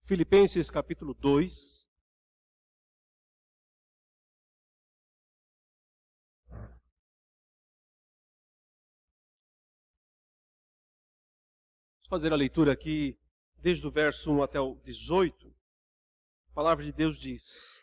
Filipenses capítulo 2. Vamos fazer a leitura aqui desde o verso 1 até o 18. A palavra de Deus diz: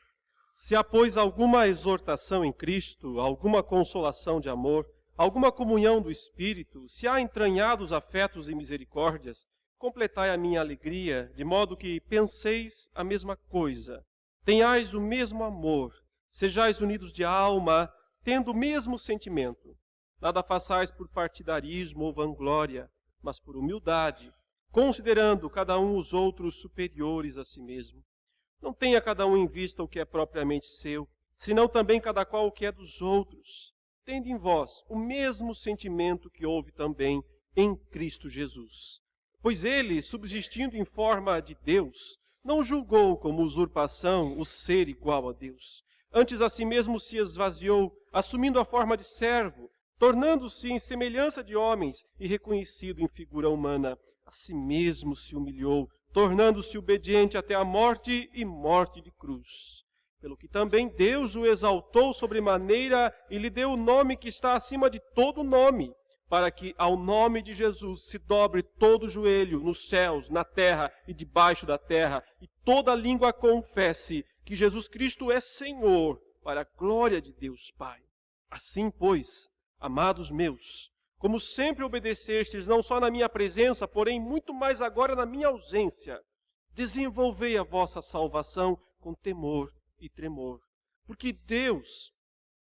Se há, pois, alguma exortação em Cristo, alguma consolação de amor, alguma comunhão do Espírito, se há entranhados afetos e misericórdias, completai a minha alegria, de modo que penseis a mesma coisa, tenhais o mesmo amor, sejais unidos de alma, tendo o mesmo sentimento. Nada façais por partidarismo ou vanglória, mas por humildade, considerando cada um os outros superiores a si mesmo. Não tenha cada um em vista o que é propriamente seu, senão também cada qual o que é dos outros. Tende em vós o mesmo sentimento que houve também em Cristo Jesus. Pois ele, subsistindo em forma de Deus, não julgou como usurpação o ser igual a Deus. Antes a si mesmo se esvaziou, assumindo a forma de servo, tornando-se em semelhança de homens e reconhecido em figura humana. A si mesmo se humilhou, tornando-se obediente até a morte e morte de cruz. Pelo que também Deus o exaltou sobremaneira e lhe deu o nome que está acima de todo nome, para que ao nome de Jesus se dobre todo o joelho nos céus, na terra e debaixo da terra, e toda língua confesse que Jesus Cristo é Senhor, para a glória de Deus Pai. Assim, pois, amados meus, como sempre obedecestes, não só na minha presença, porém muito mais agora na minha ausência, desenvolvei a vossa salvação com temor e tremor. Porque Deus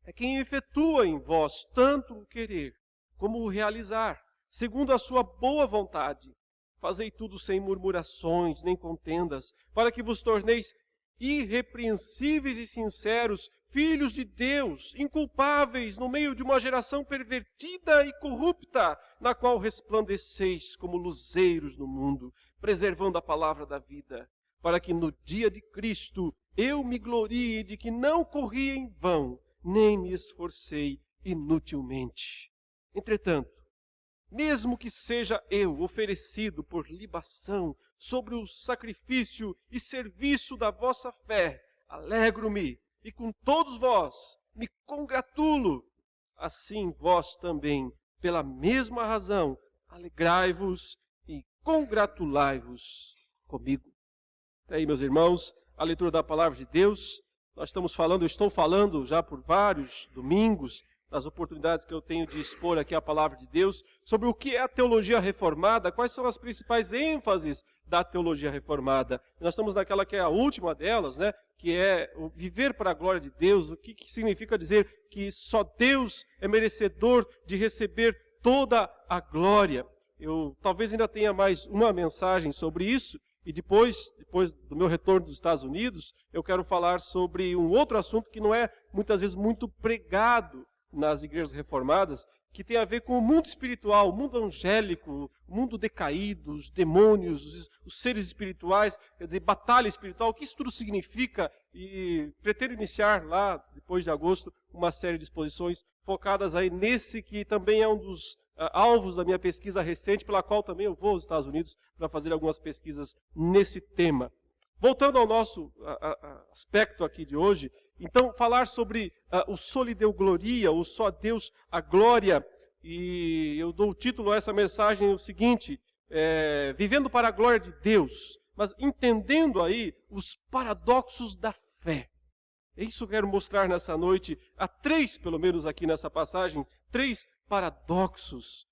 é quem efetua em vós tanto o querer como o realizar, segundo a sua boa vontade. Fazei tudo sem murmurações nem contendas, para que vos torneis irrepreensíveis e sinceros, filhos de Deus, inculpáveis no meio de uma geração pervertida e corrupta, na qual resplandeceis como luzeiros no mundo, preservando a palavra da vida, para que no dia de Cristo eu me glorie de que não corri em vão, nem me esforcei inutilmente. Entretanto, mesmo que seja eu oferecido por libação sobre o sacrifício e serviço da vossa fé, alegro-me e com todos vós me congratulo. Assim vós também, pela mesma razão, alegrai-vos e congratulai-vos comigo. Aí, meus irmãos, a leitura da palavra de Deus. Nós eu estou falando já por vários domingos, nas oportunidades que eu tenho de expor aqui a palavra de Deus, sobre o que é a teologia reformada, quais são as principais ênfases da teologia reformada. Nós estamos naquela que é a última delas, né? Que é o viver para a glória de Deus, o que significa dizer que só Deus é merecedor de receber toda a glória. Eu talvez ainda tenha mais uma mensagem sobre isso, e depois do meu retorno dos Estados Unidos, eu quero falar sobre um outro assunto que não é muitas vezes muito pregado nas igrejas reformadas, que tem a ver com o mundo espiritual, o mundo angélico, o mundo decaído, os demônios, os seres espirituais, quer dizer, batalha espiritual, o que isso tudo significa, e pretendo iniciar lá, depois de agosto, uma série de exposições focadas aí nesse que também é um dos alvos da minha pesquisa recente, pela qual também eu vou aos Estados Unidos para fazer algumas pesquisas nesse tema. Voltando ao nosso aspecto aqui de hoje, então falar sobre o Soli Deo Gloria, o só Deus a glória, e eu dou o título a essa mensagem o seguinte, vivendo para a glória de Deus, mas entendendo aí os paradoxos da fé. É isso que eu quero mostrar nessa noite. Há três, pelo menos aqui nessa passagem, três paradoxos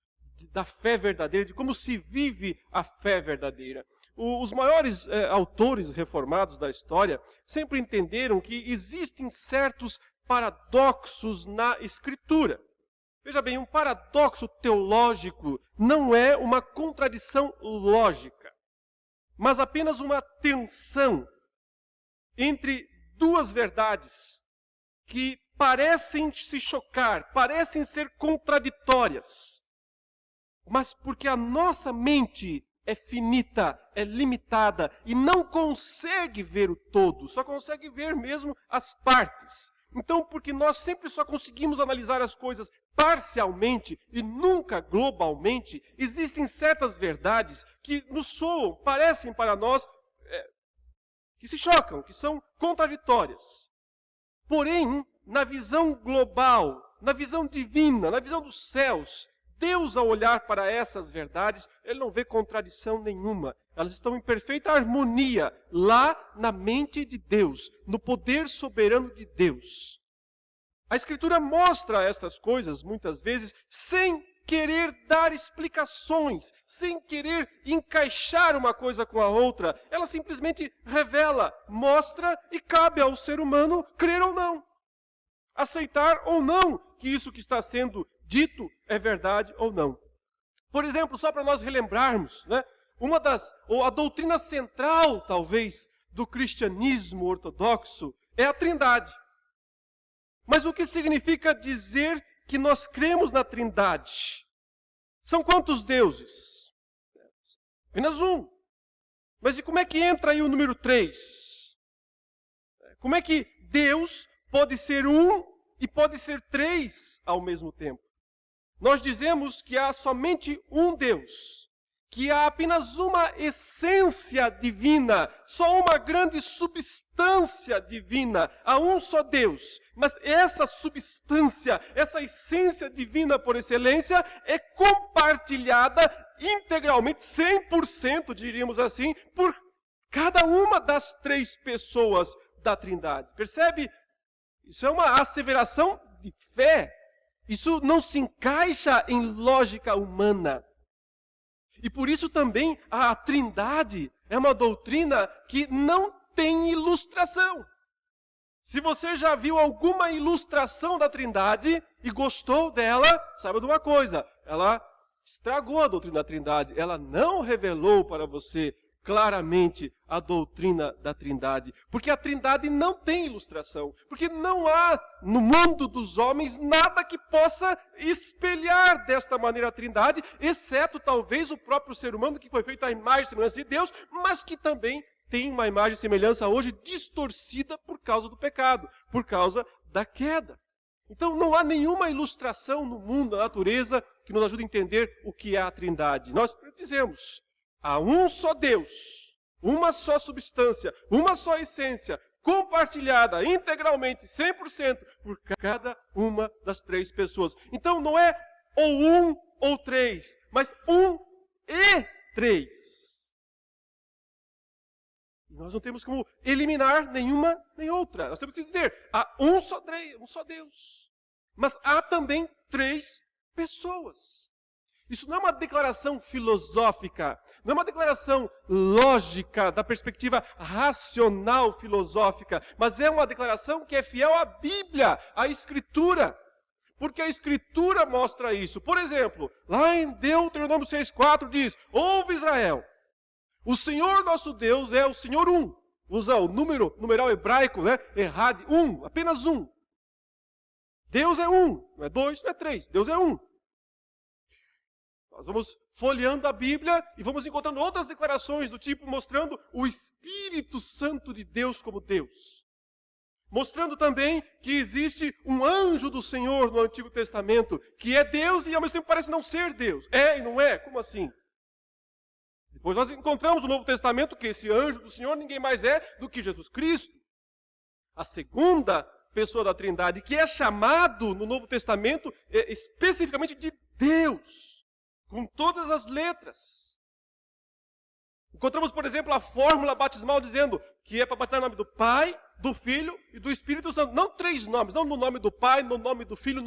da fé verdadeira, de como se vive a fé verdadeira. Os maiores autores reformados da história sempre entenderam que existem certos paradoxos na Escritura. Veja bem, um paradoxo teológico não é uma contradição lógica, mas apenas uma tensão entre duas verdades que parecem se chocar, parecem ser contraditórias, mas porque a nossa mente é finita, é limitada e não consegue ver o todo, só consegue ver mesmo as partes. Então, porque nós sempre só conseguimos analisar as coisas parcialmente e nunca globalmente, existem certas verdades que nos soam, parecem para nós que se chocam, que são contraditórias. Porém, na visão global, na visão divina, na visão dos céus, Deus, ao olhar para essas verdades, Ele não vê contradição nenhuma. Elas estão em perfeita harmonia lá na mente de Deus, no poder soberano de Deus. A Escritura mostra estas coisas, muitas vezes, sem querer dar explicações, sem querer encaixar uma coisa com a outra. Ela simplesmente revela, mostra e cabe ao ser humano crer ou não. Aceitar ou não que isso que está sendo dito é verdade ou não. Por exemplo, só para nós relembrarmos, né, ou a doutrina central, talvez, do cristianismo ortodoxo é a Trindade. Mas o que significa dizer que nós cremos na Trindade? São quantos deuses? Apenas um. Mas e como é que entra aí o número 3? Como é que Deus pode ser um e pode ser 3 ao mesmo tempo? Nós dizemos que há somente um Deus, que há apenas uma essência divina, só uma grande substância divina, há um só Deus. Mas essa substância, essa essência divina por excelência, é compartilhada integralmente, 100%, diríamos assim, por cada uma das 3 pessoas da Trindade. Percebe? Isso é uma asseveração de fé. Isso não se encaixa em lógica humana. E por isso também a Trindade é uma doutrina que não tem ilustração. Se você já viu alguma ilustração da Trindade e gostou dela, saiba de uma coisa, ela estragou a doutrina da Trindade. Ela não revelou para você claramente a doutrina da Trindade. Porque a Trindade não tem ilustração. Porque não há no mundo dos homens nada que possa espelhar desta maneira a Trindade, exceto talvez o próprio ser humano que foi feito à imagem e semelhança de Deus, mas que também tem uma imagem e semelhança hoje distorcida por causa do pecado, por causa da queda. Então não há nenhuma ilustração no mundo, na natureza, que nos ajude a entender o que é a Trindade. Nós dizemos: há um só Deus, uma só substância, uma só essência, compartilhada integralmente, 100%, por cada uma das 3 pessoas. Então não é ou um ou 3, mas um e 3. E nós não temos como eliminar nenhuma nem outra. Nós temos que dizer, há um só Deus. Mas há também 3 pessoas. Isso não é uma declaração filosófica, não é uma declaração lógica, da perspectiva racional filosófica, mas é uma declaração que é fiel à Bíblia, à Escritura. Porque a Escritura mostra isso. Por exemplo, lá em Deuteronômio 6,4 diz: ouve Israel, o Senhor nosso Deus é o Senhor um. Usa o numeral hebraico, né? Errad, um, apenas um. Deus é um, não é 2, não é 3, Deus é um. Nós vamos folheando a Bíblia e vamos encontrando outras declarações do tipo mostrando o Espírito Santo de Deus como Deus. Mostrando também que existe um anjo do Senhor no Antigo Testamento, que é Deus e ao mesmo tempo parece não ser Deus. É e não é? Como assim? Depois nós encontramos no Novo Testamento que esse anjo do Senhor ninguém mais é do que Jesus Cristo. A segunda pessoa da Trindade, que é chamado no Novo Testamento especificamente de Deus. Com todas as letras. Encontramos, por exemplo, a fórmula batismal dizendo que é para batizar no nome do Pai, do Filho e do Espírito Santo. Não 3 nomes, não no nome do Pai, no nome do Filho,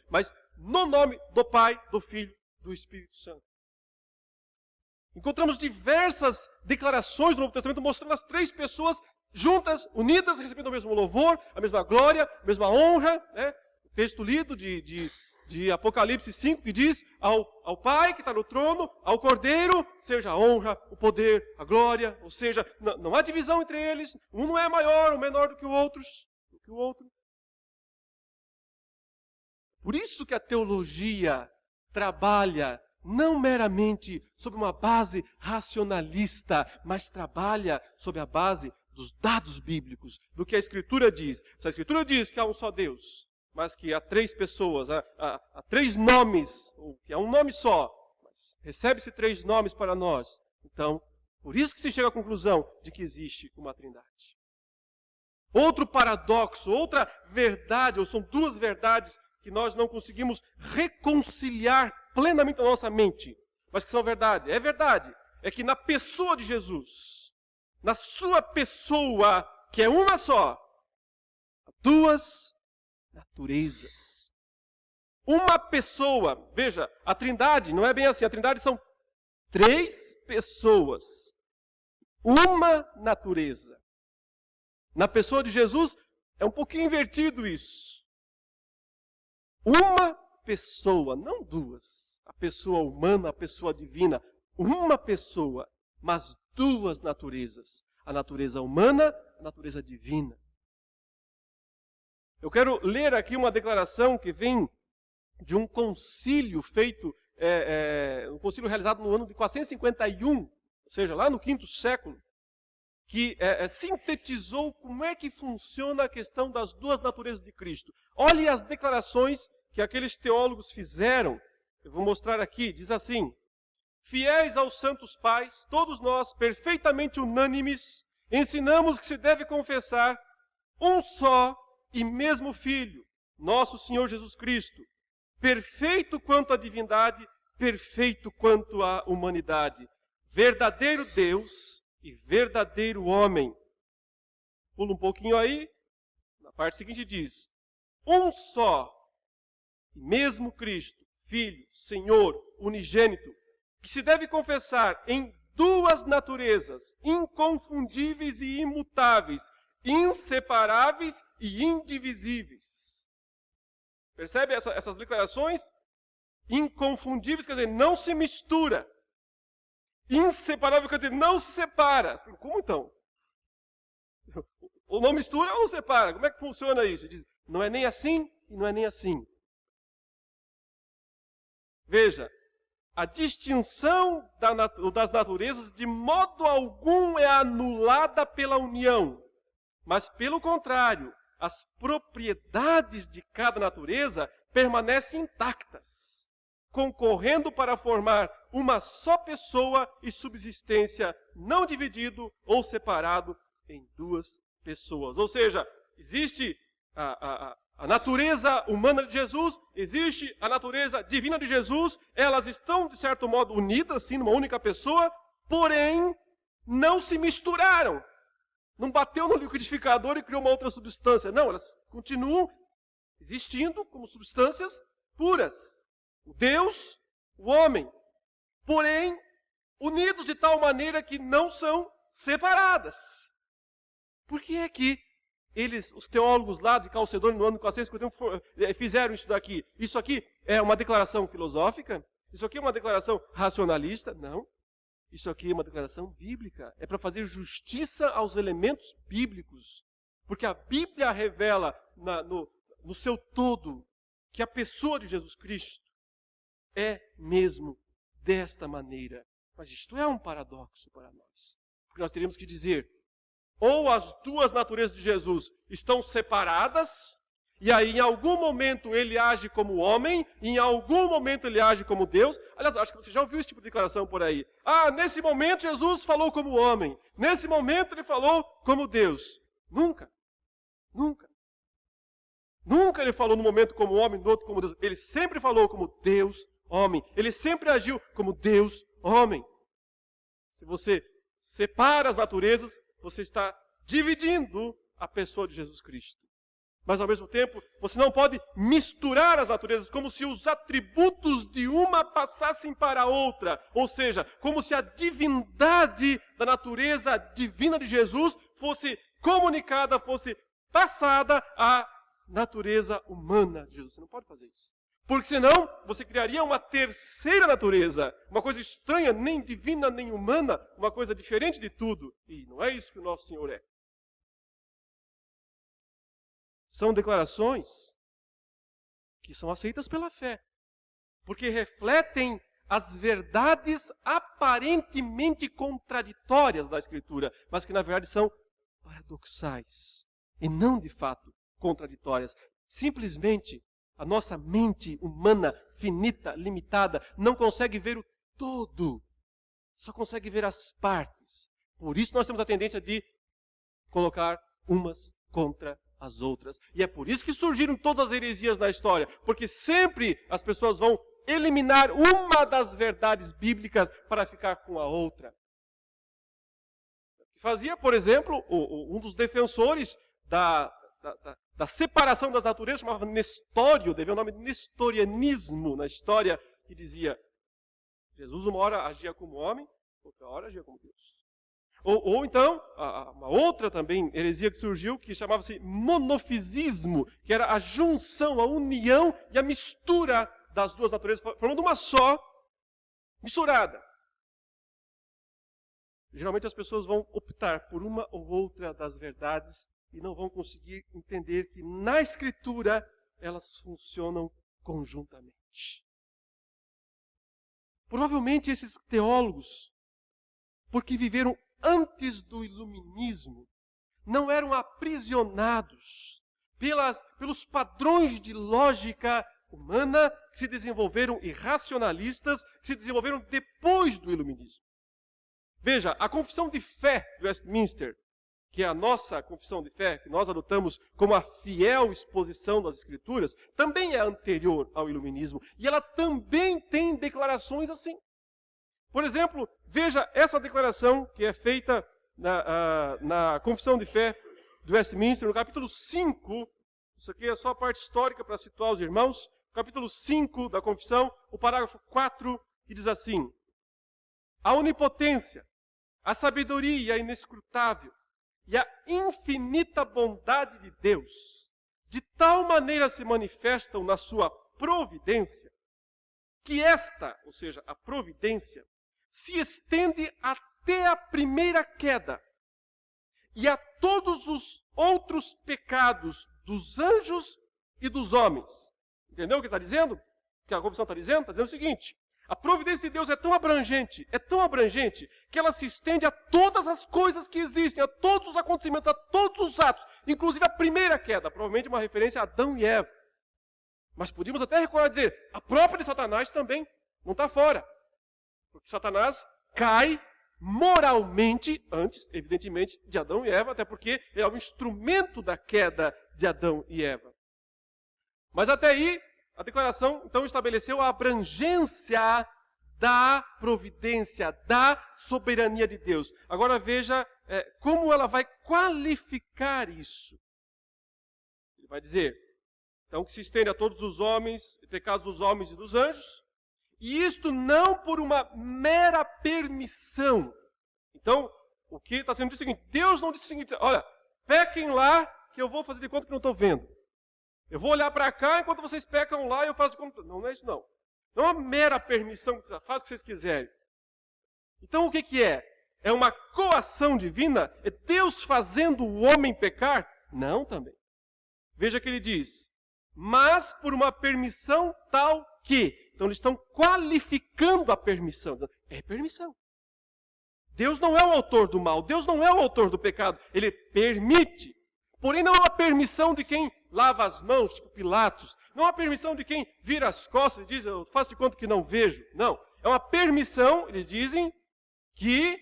mas no nome do Pai, do Filho e do Espírito Santo. Encontramos diversas declarações do Novo Testamento mostrando as 3 pessoas juntas, unidas, recebendo o mesmo louvor, a mesma glória, a mesma honra. Né? O texto lido de Apocalipse 5, que diz ao Pai que está no trono, ao Cordeiro, seja a honra, o poder, a glória, ou seja, não há divisão entre eles, um não é maior ou menor do que o outro. Por isso que a teologia trabalha não meramente sobre uma base racionalista, mas trabalha sobre a base dos dados bíblicos, do que a Escritura diz. Se a Escritura diz que há um só Deus, mas que há 3 pessoas, há 3 nomes, ou que há um nome só, mas recebe-se 3 nomes para nós. Então, Por isso que se chega à conclusão de que existe uma trindade. Outro paradoxo, outra verdade, ou são duas verdades que nós não conseguimos reconciliar plenamente na nossa mente, mas que são verdade. É verdade, é que na pessoa de Jesus, na sua pessoa, que é uma só, há duas naturezas. Uma pessoa, veja, a trindade não é bem assim, a trindade são 3 pessoas, uma natureza. Na pessoa de Jesus é um pouquinho invertido isso. Uma pessoa, não duas. A pessoa humana, a pessoa divina. Uma pessoa, mas 2 naturezas. A natureza humana, a natureza divina. Eu quero ler aqui uma declaração que vem de um concílio feito, um concílio realizado no ano de 451, ou seja, lá no 5º século, que sintetizou como é que funciona a questão das 2 naturezas de Cristo. Olhe as declarações que aqueles teólogos fizeram. Eu vou mostrar aqui. Diz assim: fiéis aos santos pais, todos nós, perfeitamente unânimes, ensinamos que se deve confessar um só e mesmo Filho, nosso Senhor Jesus Cristo, perfeito quanto à divindade, perfeito quanto à humanidade, verdadeiro Deus e verdadeiro homem. Pula um pouquinho aí, na parte seguinte diz: um só e mesmo Cristo, Filho, Senhor, unigênito, que se deve confessar em 2 naturezas, inconfundíveis e imutáveis, inseparáveis e indivisíveis. Percebe essas declarações? Inconfundíveis, quer dizer, não se mistura. Inseparável, quer dizer, não se separa. Como então? Ou não mistura ou não separa. Como é que funciona isso? Diz, não é nem assim e não é nem assim. Veja, a distinção das naturezas de modo algum é anulada pela união. Mas, pelo contrário, as propriedades de cada natureza permanecem intactas, concorrendo para formar uma só pessoa e subsistência, não dividido ou separado em 2 pessoas. Ou seja, existe a natureza humana de Jesus, existe a natureza divina de Jesus, elas estão, de certo modo, unidas, sim, numa única pessoa, porém, não se misturaram. Não bateu no liquidificador e criou uma outra substância. Não, elas continuam existindo como substâncias puras. O Deus, o homem, porém, unidos de tal maneira que não são separadas. Por que é que os teólogos lá de Calcedônia, no ano 451, fizeram isso daqui? Isso aqui é uma declaração filosófica? Isso aqui é uma declaração racionalista? Não. Isso aqui é uma declaração bíblica. É para fazer justiça aos elementos bíblicos. Porque a Bíblia revela no seu todo que a pessoa de Jesus Cristo é mesmo desta maneira. Mas isto é um paradoxo para nós. Porque nós teríamos que dizer, ou as 2 naturezas de Jesus estão separadas, e aí em algum momento ele age como homem, e em algum momento ele age como Deus. Aliás, acho que você já ouviu esse tipo de declaração por aí. Ah, nesse momento Jesus falou como homem, nesse momento ele falou como Deus. Nunca. Nunca. Nunca ele falou no momento como homem, no outro como Deus. Ele sempre falou como Deus, homem. Ele sempre agiu como Deus, homem. Se você separa as naturezas, você está dividindo a pessoa de Jesus Cristo. Mas, ao mesmo tempo, você não pode misturar as naturezas como se os atributos de uma passassem para a outra. Ou seja, como se a divindade da natureza divina de Jesus fosse comunicada, fosse passada à natureza humana de Jesus. Você não pode fazer isso. Porque senão, você criaria uma terceira natureza, uma coisa estranha, nem divina, nem humana, uma coisa diferente de tudo. E não é isso que o nosso Senhor é. São declarações que são aceitas pela fé, porque refletem as verdades aparentemente contraditórias da Escritura, mas que na verdade são paradoxais e não de fato contraditórias. Simplesmente a nossa mente humana, finita, limitada, não consegue ver o todo só consegue ver as partes. Por isso nós temos a tendência de colocar umas contra as outras. E é por isso que surgiram todas as heresias na história, porque sempre as pessoas vão eliminar uma das verdades bíblicas para ficar com a outra. Fazia, por exemplo, um dos defensores da separação das naturezas, chamava Nestório, devia o nome de nestorianismo na história, que dizia, Jesus uma hora agia como homem, outra hora agia como Deus. Ou então, uma outra também heresia que surgiu, que chamava-se monofisismo, que era a junção, a união e a mistura das duas naturezas, formando uma só, misturada. Geralmente as pessoas vão optar por uma ou outra das verdades e não vão conseguir entender que na Escritura elas funcionam conjuntamente. Provavelmente esses teólogos, porque viveram antes do iluminismo, não eram aprisionados pelos padrões de lógica humana que se desenvolveram e racionalistas que se desenvolveram depois do iluminismo. Veja, a confissão de fé de Westminster, que é a nossa confissão de fé, que nós adotamos como a fiel exposição das Escrituras, também é anterior ao iluminismo. E ela também tem declarações assim. Por exemplo, veja essa declaração que é feita na confissão de fé de Westminster, no capítulo 5. Isso aqui é só a parte histórica para situar os irmãos. Capítulo 5 da confissão, o parágrafo 4, que diz assim: a onipotência, a sabedoria inescrutável e a infinita bondade de Deus, de tal maneira se manifestam na sua providência, que esta, ou seja, a providência, se estende até a primeira queda e a todos os outros pecados dos anjos e dos homens. Entendeu o que está dizendo? O que a confissão está dizendo? Está dizendo o seguinte: a providência de Deus é tão abrangente, que ela se estende a todas as coisas que existem, a todos os acontecimentos, a todos os atos, inclusive a primeira queda, provavelmente uma referência a Adão e Eva. Mas podíamos até recordar e dizer, a própria de Satanás também não está fora. Porque Satanás cai moralmente antes, evidentemente, de Adão e Eva, até porque ele é o instrumento da queda de Adão e Eva. Mas até aí, a declaração, então, estabeleceu a abrangência da providência, da soberania de Deus. Agora veja como ela vai qualificar isso. Ele vai dizer, então, que se estende a todos os homens, pecados dos homens e dos anjos, e isto não por uma mera permissão. Então, o que está sendo dito é o seguinte, Deus não disse o seguinte, olha, pequem lá que eu vou fazer de conta que não estou vendo. Eu vou olhar para cá, enquanto vocês pecam lá, eu faço de conta. Não, não é isso não. Não é uma mera permissão, faz o que vocês quiserem. Então o que é? É uma coação divina? É Deus fazendo o homem pecar? Não também. Veja que ele diz, mas por uma permissão tal que. Então eles estão qualificando a permissão. É permissão. Deus não é o autor do mal, Deus não é o autor do pecado. Ele permite. Porém não é uma permissão de quem lava as mãos, tipo Pilatos. Não é uma permissão de quem vira as costas e diz, eu faço de conta que não vejo. Não. É uma permissão, eles dizem, que,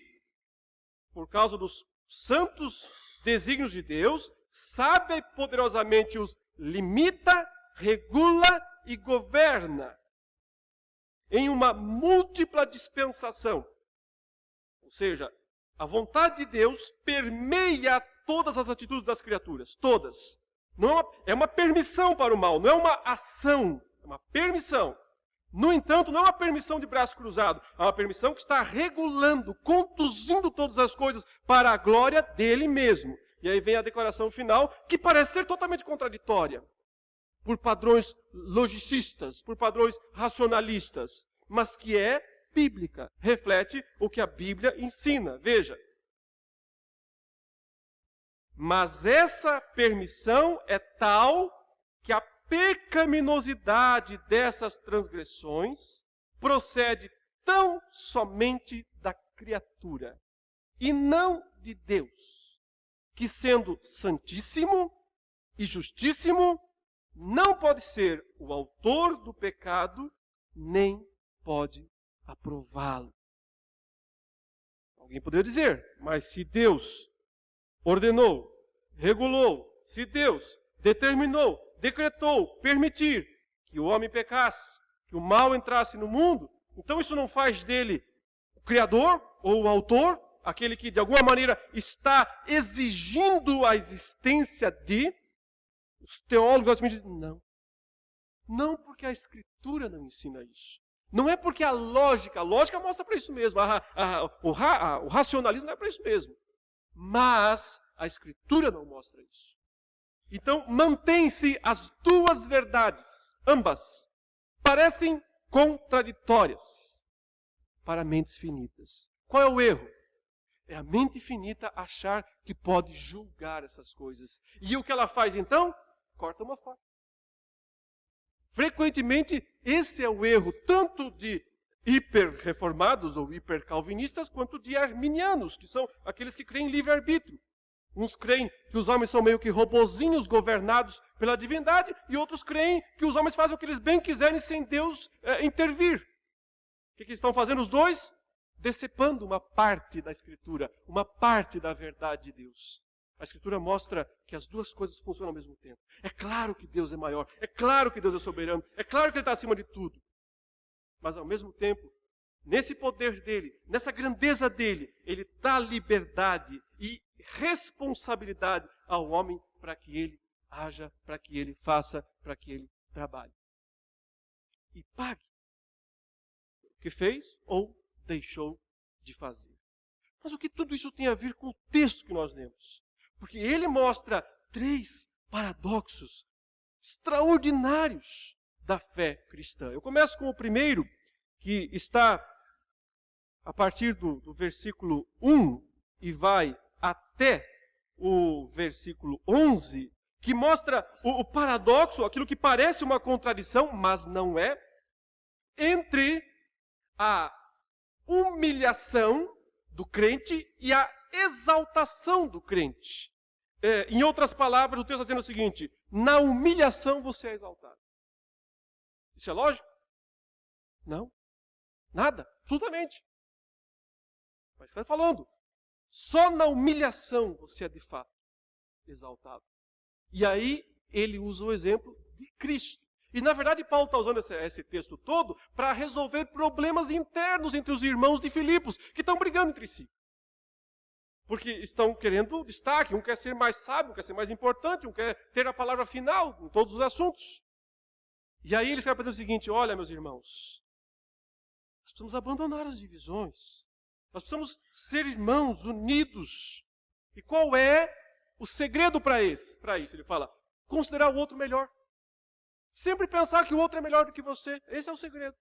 por causa dos santos desígnios de Deus, sabe e poderosamente os limita, regula e governa em uma múltipla dispensação. Ou seja, a vontade de Deus permeia todas as atitudes das criaturas, todas. Não é uma permissão para o mal, não é uma ação, é uma permissão. No entanto, não é uma permissão de braço cruzado, é uma permissão que está regulando, conduzindo todas as coisas para a glória dele mesmo. E aí vem a declaração final, que parece ser totalmente contraditória, por padrões logicistas, por padrões racionalistas, mas que é bíblica, reflete o que a Bíblia ensina. Veja. Mas essa permissão é tal que a pecaminosidade dessas transgressões procede tão somente da criatura e não de Deus, que sendo santíssimo e justíssimo, não pode ser o autor do pecado, nem pode aprová-lo. Alguém poderia dizer, mas se Deus ordenou, regulou, se Deus determinou, decretou, permitir que o homem pecasse, que o mal entrasse no mundo, então isso não faz dele o Criador ou o autor, aquele que de alguma maneira está exigindo a existência de... Os teólogos me dizem, não. Não porque a Escritura não ensina isso. Não é porque a lógica mostra para isso mesmo, o racionalismo não é para isso mesmo. Mas a Escritura não mostra isso. Então, mantém-se as duas verdades, ambas, parecem contraditórias para mentes finitas. Qual é o erro? É a mente finita achar que pode julgar essas coisas. E o que ela faz então? Corta uma fora. Frequentemente, esse é o erro tanto de hiper-reformados ou hiper-calvinistas, quanto de arminianos, que são aqueles que creem em livre-arbítrio. Uns creem que os homens são meio que robozinhos governados pela divindade, e outros creem que os homens fazem o que eles bem quiserem sem Deus intervir. O que estão fazendo os dois? Decepando uma parte da Escritura, uma parte da verdade de Deus. A Escritura mostra que as duas coisas funcionam ao mesmo tempo. É claro que Deus é maior, é claro que Deus é soberano, é claro que Ele está acima de tudo. Mas ao mesmo tempo, nesse poder dele, nessa grandeza dele, Ele dá liberdade e responsabilidade ao homem para que ele haja, para que ele faça, para que ele trabalhe. E pague o que fez ou deixou de fazer. Mas o que tudo isso tem a ver com o texto que nós lemos? Porque ele mostra 3 paradoxos extraordinários da fé cristã. Eu começo com o primeiro, que está a partir do versículo 1 e vai até o versículo 11, que mostra o paradoxo, aquilo que parece uma contradição, mas não é, entre a humilhação do crente e a exaltação do crente. Em outras palavras, o texto está dizendo o seguinte: na humilhação você é exaltado. Isso é lógico? Não. Nada, absolutamente. Mas está falando, só na humilhação você é de fato exaltado. E aí ele usa o exemplo de Cristo. E na verdade Paulo está usando esse texto todo para resolver problemas internos entre os irmãos de Filipos, que estão brigando entre si. Porque estão querendo destaque, um quer ser mais sábio, um quer ser mais importante, um quer ter a palavra final em todos os assuntos. E aí eles querem fazer o seguinte: olha, meus irmãos, nós precisamos abandonar as divisões. Nós precisamos ser irmãos, unidos. E qual é o segredo para isso? Ele fala, considerar o outro melhor. Sempre pensar que o outro é melhor do que você. Esse é o segredo.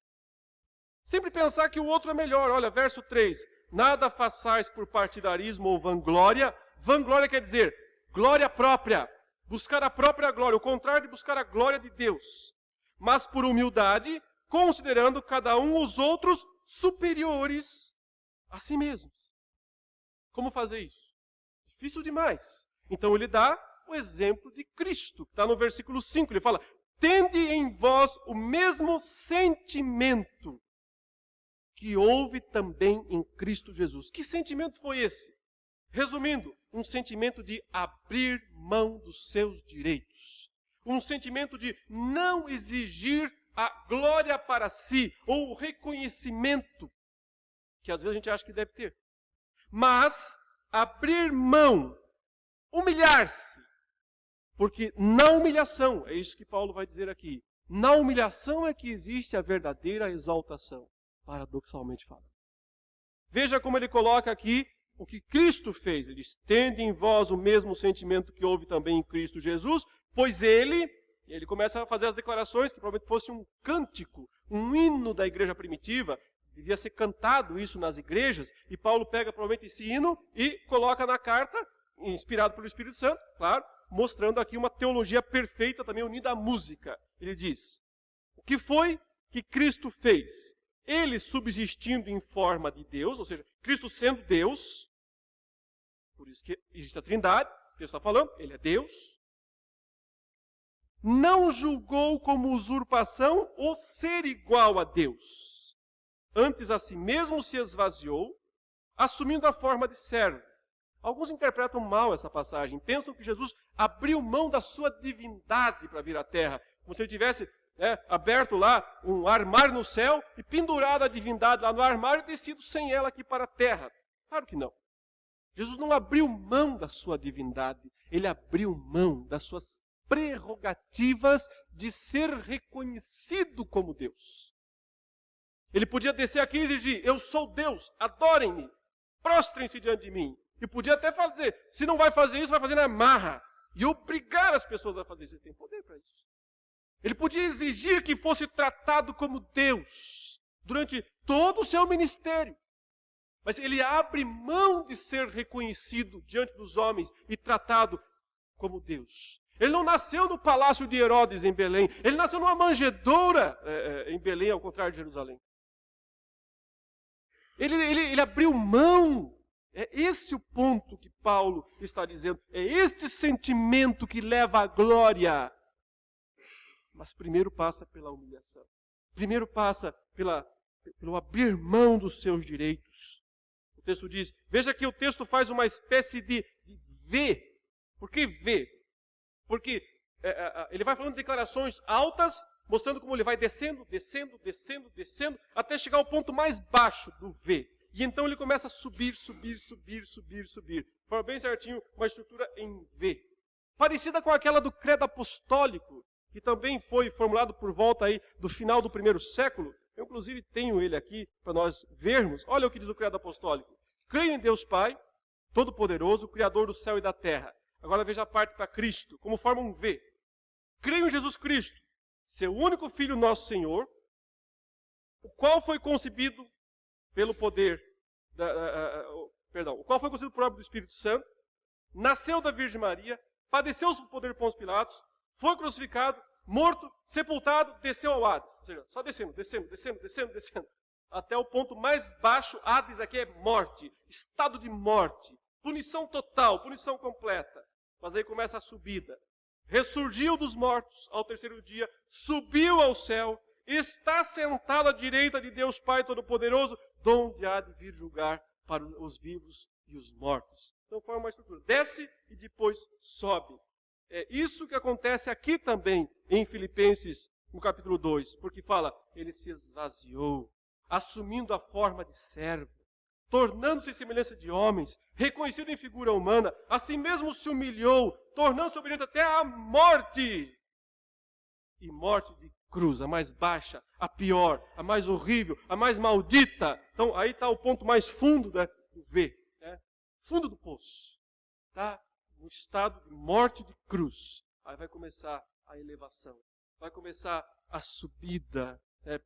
Sempre pensar que o outro é melhor. Olha, verso 3. Nada façais por partidarismo ou vanglória. Vanglória quer dizer glória própria. Buscar a própria glória. O contrário de buscar a glória de Deus. Mas por humildade, considerando cada um os outros superiores a si mesmos. Como fazer isso? Difícil demais. Então ele dá o exemplo de Cristo, que está no versículo 5. Ele fala, tende em vós o mesmo sentimento que houve também em Cristo Jesus. Que sentimento foi esse? Resumindo, um sentimento de abrir mão dos seus direitos. Um sentimento de não exigir a glória para si, ou o reconhecimento que às vezes a gente acha que deve ter. Mas abrir mão, humilhar-se. Porque na humilhação, é isso que Paulo vai dizer aqui, na humilhação é que existe a verdadeira exaltação, paradoxalmente falando. Veja como ele coloca aqui o que Cristo fez. Ele diz, tende em vós o mesmo sentimento que houve também em Cristo Jesus, pois ele começa a fazer as declarações que provavelmente fosse um cântico, um hino da igreja primitiva. Devia ser cantado isso nas igrejas, e Paulo pega provavelmente esse hino e coloca na carta, inspirado pelo Espírito Santo, claro, mostrando aqui uma teologia perfeita também unida à música. Ele diz, o que foi que Cristo fez? Ele subsistindo em forma de Deus, ou seja, Cristo sendo Deus, por isso que existe a Trindade, que ele está falando, ele é Deus, não julgou como usurpação o ser igual a Deus. Antes a si mesmo se esvaziou, assumindo a forma de servo. Alguns interpretam mal essa passagem, pensam que Jesus abriu mão da sua divindade para vir à terra, como se ele tivesse aberto lá um armário no céu e pendurado a divindade lá no armário e descido sem ela aqui para a terra. Claro que não. Jesus não abriu mão da sua divindade, ele abriu mão das suas prerrogativas de ser reconhecido como Deus. Ele podia descer aqui e exigir: eu sou Deus, adorem-me, prostrem-se diante de mim. E podia até dizer: se não vai fazer isso, vai fazer na marra. E obrigar as pessoas a fazer isso. Ele tem poder para isso. Ele podia exigir que fosse tratado como Deus durante todo o seu ministério. Mas ele abre mão de ser reconhecido diante dos homens e tratado como Deus. Ele não nasceu no palácio de Herodes em Belém. Ele nasceu numa manjedoura em Belém, ao contrário de Jerusalém. Ele abriu mão. É esse o ponto que Paulo está dizendo. É este sentimento que leva à glória. Mas primeiro passa pela humilhação. Primeiro passa pelo abrir mão dos seus direitos. O texto diz, veja que o texto faz uma espécie de V. Por que V? Porque ele vai falando declarações altas, mostrando como ele vai descendo, descendo, descendo, descendo, até chegar ao ponto mais baixo do V. E então ele começa a subir, subir, subir, subir, subir. Forma bem certinho uma estrutura em V. Parecida com aquela do credo apostólico, que também foi formulado por volta aí do final do primeiro século. Eu, inclusive, tenho ele aqui para nós vermos. Olha o que diz o credo apostólico. Creio em Deus Pai, Todo-Poderoso, Criador do céu e da terra. Agora veja a parte para Cristo, como forma um V. Creio em Jesus Cristo, seu único Filho, nosso Senhor, o qual foi concebido pelo poder, o qual foi concebido por obra do Espírito Santo, nasceu da Virgem Maria, padeceu sob o poder de Pôncio Pilatos, foi crucificado, morto, sepultado, desceu ao Hades. Ou seja, só descendo, descendo, descendo, descendo, descendo. Até o ponto mais baixo, Hades aqui é morte, estado de morte, punição total, punição completa. Mas aí começa a subida. Ressurgiu dos mortos ao terceiro dia, subiu ao céu, está sentado à direita de Deus Pai Todo-Poderoso, donde há de vir julgar para os vivos e os mortos. Então forma uma estrutura. Desce e depois sobe. É isso que acontece aqui também em Filipenses, no capítulo 2, porque fala, ele se esvaziou, assumindo a forma de servo, tornando-se em semelhança de homens, reconhecido em figura humana, assim mesmo se humilhou, tornando-se obediente até à morte. E morte de cruz, a mais baixa, a pior, a mais horrível, a mais maldita. Então aí está o ponto mais fundo do V, fundo do poço. Tá? No estado de morte de cruz. Aí vai começar a elevação, vai começar a subida,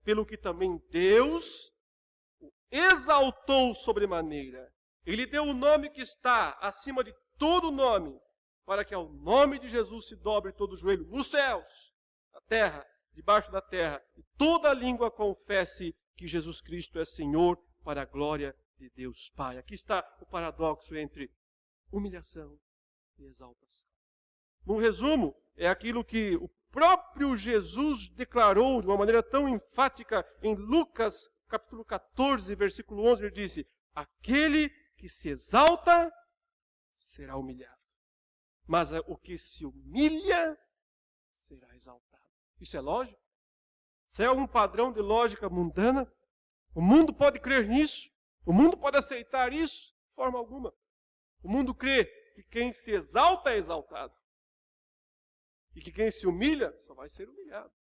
pelo que também Deus o exaltou sobremaneira. Ele deu o nome que está acima de todo nome, para que ao nome de Jesus se dobre todo o joelho nos céus, na terra, debaixo da terra, e toda língua confesse que Jesus Cristo é Senhor, para a glória de Deus Pai. Aqui está o paradoxo entre humilhação e exaltação. Num resumo, é aquilo que o próprio Jesus declarou de uma maneira tão enfática em Lucas capítulo 14, versículo 11, ele disse, aquele que se exalta será humilhado, mas o que se humilha será exaltado. Isso é lógico? Isso é algum padrão de lógica mundana? O mundo pode crer nisso? O mundo pode aceitar isso? De forma alguma. O mundo crê que quem se exalta é exaltado. E que quem se humilha só vai ser humilhado.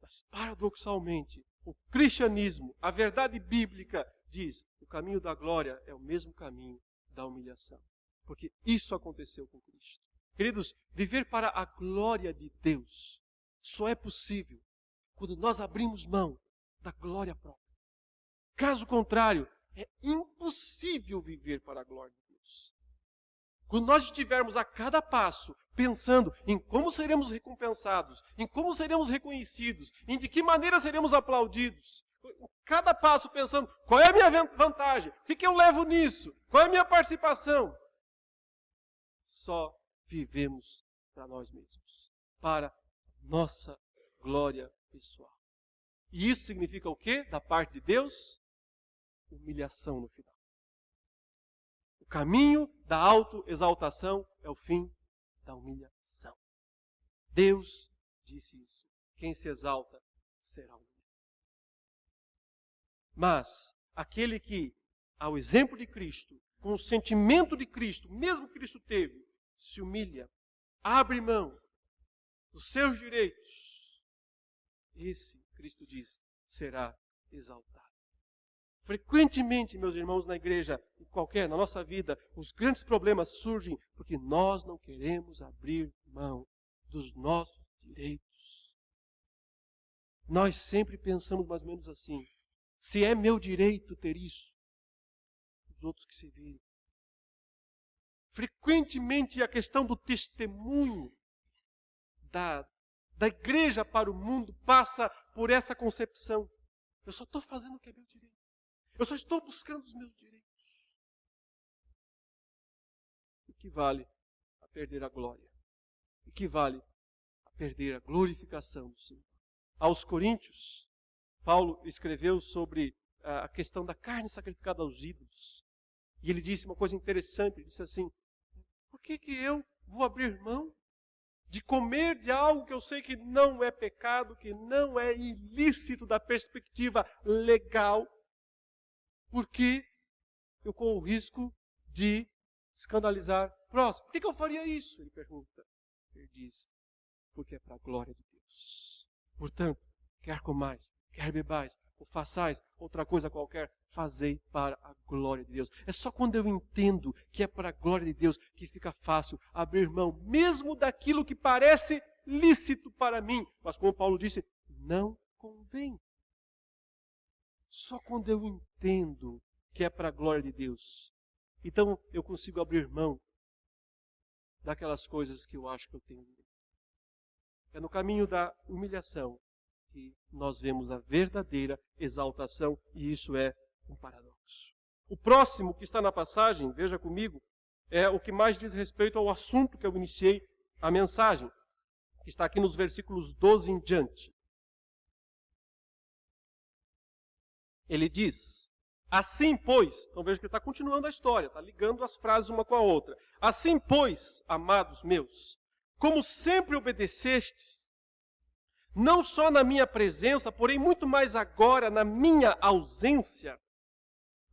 Mas, paradoxalmente, o cristianismo, a verdade bíblica, diz o caminho da glória é o mesmo caminho da humilhação. Porque isso aconteceu com Cristo. Queridos, viver para a glória de Deus só é possível quando nós abrimos mão da glória própria. Caso contrário, é impossível viver para a glória de Deus. Quando nós estivermos a cada passo pensando em como seremos recompensados, em como seremos reconhecidos, em de que maneira seremos aplaudidos, cada passo pensando qual é a minha vantagem, o que eu levo nisso, qual é a minha participação, só vivemos para nós mesmos, para nossa glória pessoal. E isso significa o quê? Da parte de Deus? humilhação no final. O caminho da autoexaltação é o fim da humilhação. Deus disse isso. Quem se exalta será humilhado. Mas aquele que, ao exemplo de Cristo, com o sentimento de Cristo, mesmo que Cristo teve, se humilha, abre mão dos seus direitos, esse, Cristo diz, será exaltado. Frequentemente, meus irmãos, na igreja, na nossa vida, os grandes problemas surgem porque nós não queremos abrir mão dos nossos direitos. Nós sempre pensamos mais ou menos assim: se é meu direito ter isso, os outros que se virem. Frequentemente a questão do testemunho da igreja para o mundo passa por essa concepção. Eu só estou fazendo o que é meu direito. Eu só estou buscando os meus direitos. Equivale a perder a glória. Equivale a perder a glorificação do Senhor. Aos Coríntios, Paulo escreveu sobre a questão da carne sacrificada aos ídolos. E ele disse uma coisa interessante, ele disse assim: por que eu vou abrir mão de comer de algo que eu sei que não é pecado, que não é ilícito da perspectiva legal, porque eu corro o risco de escandalizar o próximo? Por que eu faria isso? Ele pergunta. Ele diz: porque é para a glória de Deus. Portanto, quer comais, quer bebais, ou façais outra coisa qualquer, fazei para a glória de Deus. É só quando eu entendo que é para a glória de Deus que fica fácil abrir mão, mesmo daquilo que parece lícito para mim. Mas como Paulo disse, não convém. Só quando eu entendo que é para a glória de Deus, então eu consigo abrir mão daquelas coisas que eu acho que eu tenho. É no caminho da humilhação que nós vemos a verdadeira exaltação, e isso é um paradoxo. O próximo que está na passagem, veja comigo, é o que mais diz respeito ao assunto que eu iniciei a mensagem, que está aqui nos versículos 12 em diante. Ele diz: assim, pois, então veja que ele está continuando a história, está ligando as frases uma com a outra. Assim, pois, amados meus, como sempre obedecestes, não só na minha presença, porém muito mais agora na minha ausência.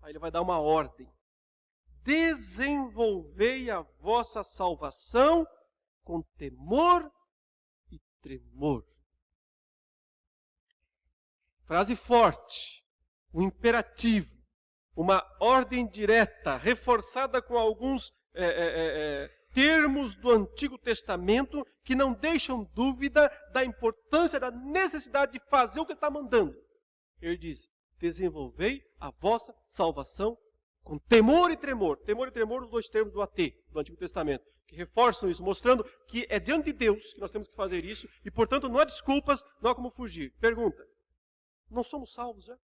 Aí ele vai dar uma ordem: desenvolvei a vossa salvação com temor e tremor. Frase forte, um imperativo, uma ordem direta, reforçada com alguns termos do Antigo Testamento que não deixam dúvida da importância, da necessidade de fazer o que ele está mandando. Ele diz: desenvolvei a vossa salvação com temor e tremor. Temor e tremor, os dois termos do AT, do Antigo Testamento, que reforçam isso, mostrando que é diante de Deus que nós temos que fazer isso, e portanto não há desculpas, não há como fugir. Pergunta: não somos salvos já?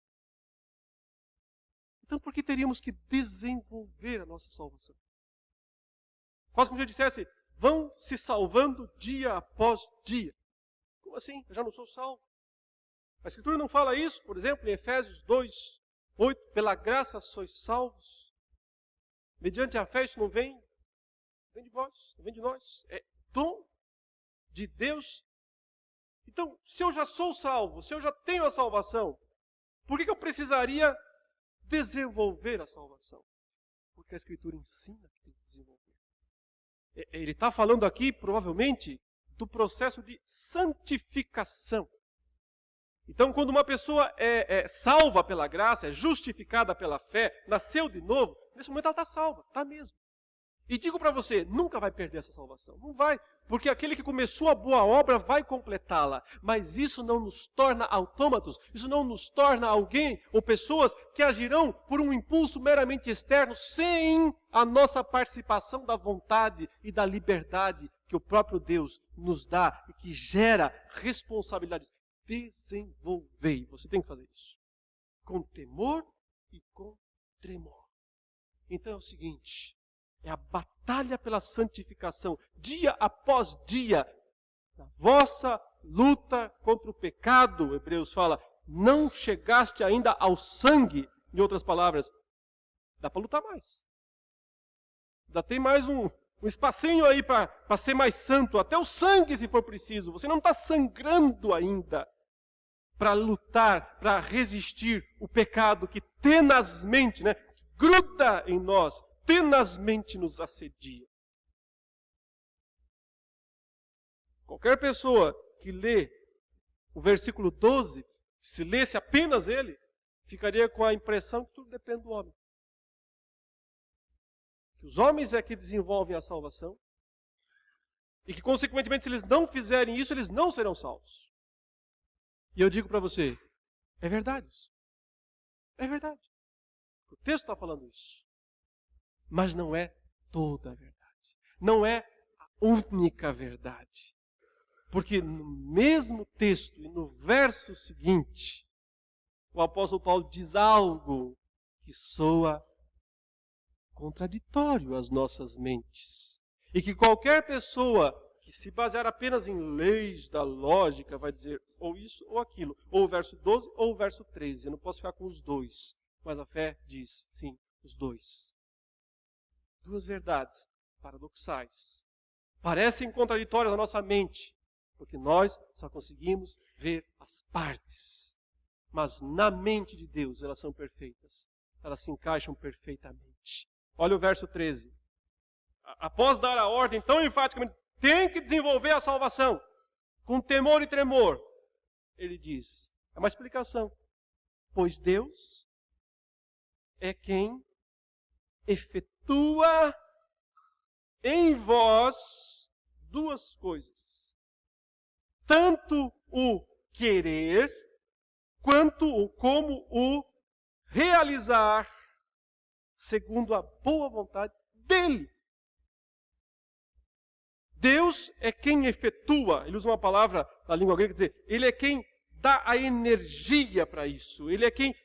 Então por que teríamos que desenvolver a nossa salvação? Quase como se eu dissesse: vão se salvando dia após dia. Como assim? Eu já não sou salvo. A Escritura não fala isso, por exemplo, em Efésios 2, 8, pela graça sois salvos. Mediante a fé, isso não vem de vós, não vem de nós. É dom de Deus. Então, se eu já sou salvo, se eu já tenho a salvação, por que eu precisaria desenvolver a salvação? Porque a Escritura ensina que tem que desenvolver. Ele está falando aqui, provavelmente, do processo de santificação. Então, quando uma pessoa é salva pela graça, é justificada pela fé, nasceu de novo, nesse momento ela está salva, está mesmo. E digo para você, nunca vai perder essa salvação. Não vai, porque aquele que começou a boa obra vai completá-la. Mas isso não nos torna autômatos, isso não nos torna alguém ou pessoas que agirão por um impulso meramente externo, sem a nossa participação da vontade e da liberdade que o próprio Deus nos dá e que gera responsabilidades. Desenvolvei, você tem que fazer isso, com temor e com tremor. Então é o seguinte: é a batalha pela santificação, dia após dia, na vossa luta contra o pecado. Hebreus fala: não chegaste ainda ao sangue, Em outras palavras, dá para lutar mais. Ainda tem mais um espacinho aí para ser mais santo, até o sangue se for preciso. Você não está sangrando ainda para lutar, para resistir o pecado que tenazmente, gruda em nós, tenazmente nos assedia. Qualquer pessoa que lê o versículo 12, se lesse apenas ele, ficaria com a impressão que tudo depende do homem. Que os homens é que desenvolvem a salvação e que, consequentemente, se eles não fizerem isso, eles não serão salvos. E eu digo para você, é verdade isso. É verdade. O texto está falando isso. Mas não é toda a verdade. Não é a única verdade. Porque no mesmo texto e no verso seguinte, o apóstolo Paulo diz algo que soa contraditório às nossas mentes. E que qualquer pessoa que se basear apenas em leis da lógica vai dizer ou isso ou aquilo. Ou o verso 12 ou o verso 13. Eu não posso ficar com os dois. Mas a fé diz, sim, os dois. Duas verdades paradoxais. Parecem contraditórias na nossa mente. Porque nós só conseguimos ver as partes. Mas na mente de Deus elas são perfeitas. Elas se encaixam perfeitamente. Olha o verso 13. Após dar a ordem tão enfaticamente, tem que desenvolver a salvação com temor e tremor. Ele diz, é uma explicação. Pois Deus é quem efetua em vós duas coisas. Tanto o querer, quanto como o realizar, segundo a boa vontade dele. Deus é quem efetua, ele usa uma palavra na língua grega, quer dizer, ele é quem dá a energia para isso, ele é quem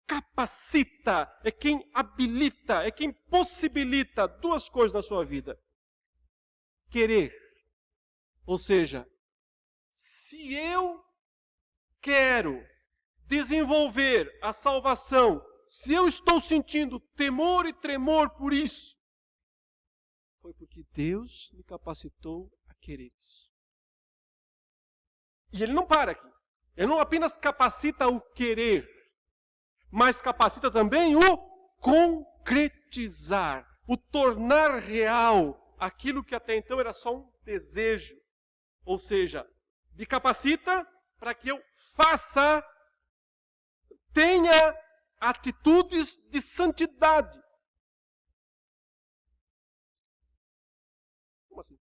capacita, é quem habilita, é quem possibilita duas coisas na sua vida. Querer, ou seja, se eu quero desenvolver a salvação, se eu estou sentindo temor e tremor por isso, foi porque Deus me capacitou a querer isso. E ele não para aqui. Ele não apenas capacita o querer, mas capacita também o concretizar, o tornar real aquilo que até então era só um desejo. Ou seja, me capacita para que eu faça, tenha atitudes de santidade. Como assim?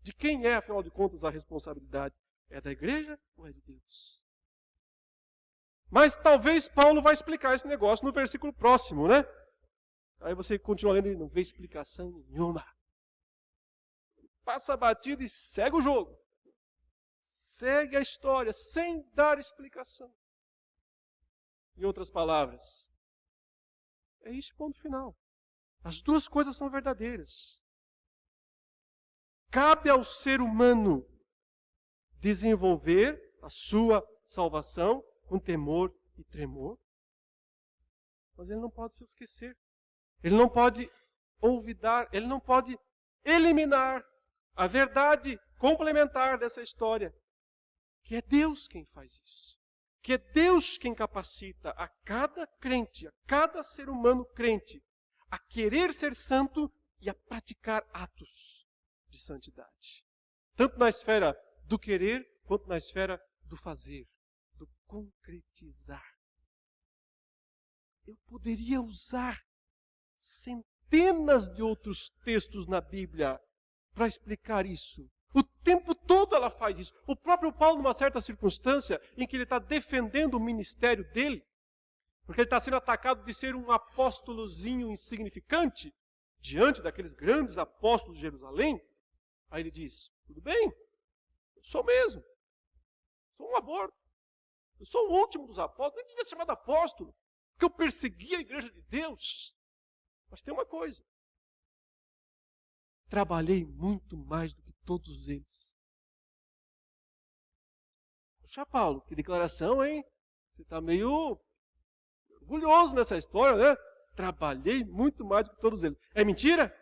De quem é, afinal de contas, a responsabilidade? É da igreja ou é de Deus? Mas talvez Paulo vai explicar esse negócio no versículo próximo, né? Aí você continua lendo e não vê explicação nenhuma. Passa batido e segue o jogo. Segue a história sem dar explicação. Em outras palavras, é isso o ponto final. As duas coisas são verdadeiras. Cabe ao ser humano desenvolver a sua salvação com temor e tremor. Mas ele não pode se esquecer. Ele não pode olvidar, ele não pode eliminar a verdade complementar dessa história. Que é Deus quem faz isso. Que é Deus quem capacita a cada crente, a cada ser humano crente, a querer ser santo e a praticar atos de santidade. Tanto na esfera do querer, quanto na esfera do fazer, do concretizar. Eu poderia usar centenas de outros textos na Bíblia para explicar isso. O tempo todo ela faz isso. O próprio Paulo, numa certa circunstância, em que ele está defendendo o ministério dele, porque ele está sendo atacado de ser um apóstolozinho insignificante, diante daqueles grandes apóstolos de Jerusalém, aí ele diz, tudo bem, eu sou mesmo, sou um aborto, eu sou o último dos apóstolos, nem devia ser chamado apóstolo, porque eu persegui a igreja de Deus. Mas tem uma coisa, trabalhei muito mais do que todos eles. Poxa, Paulo, que declaração, hein? Você está meio... orgulhoso nessa história, né? Trabalhei muito mais do que todos eles. É mentira?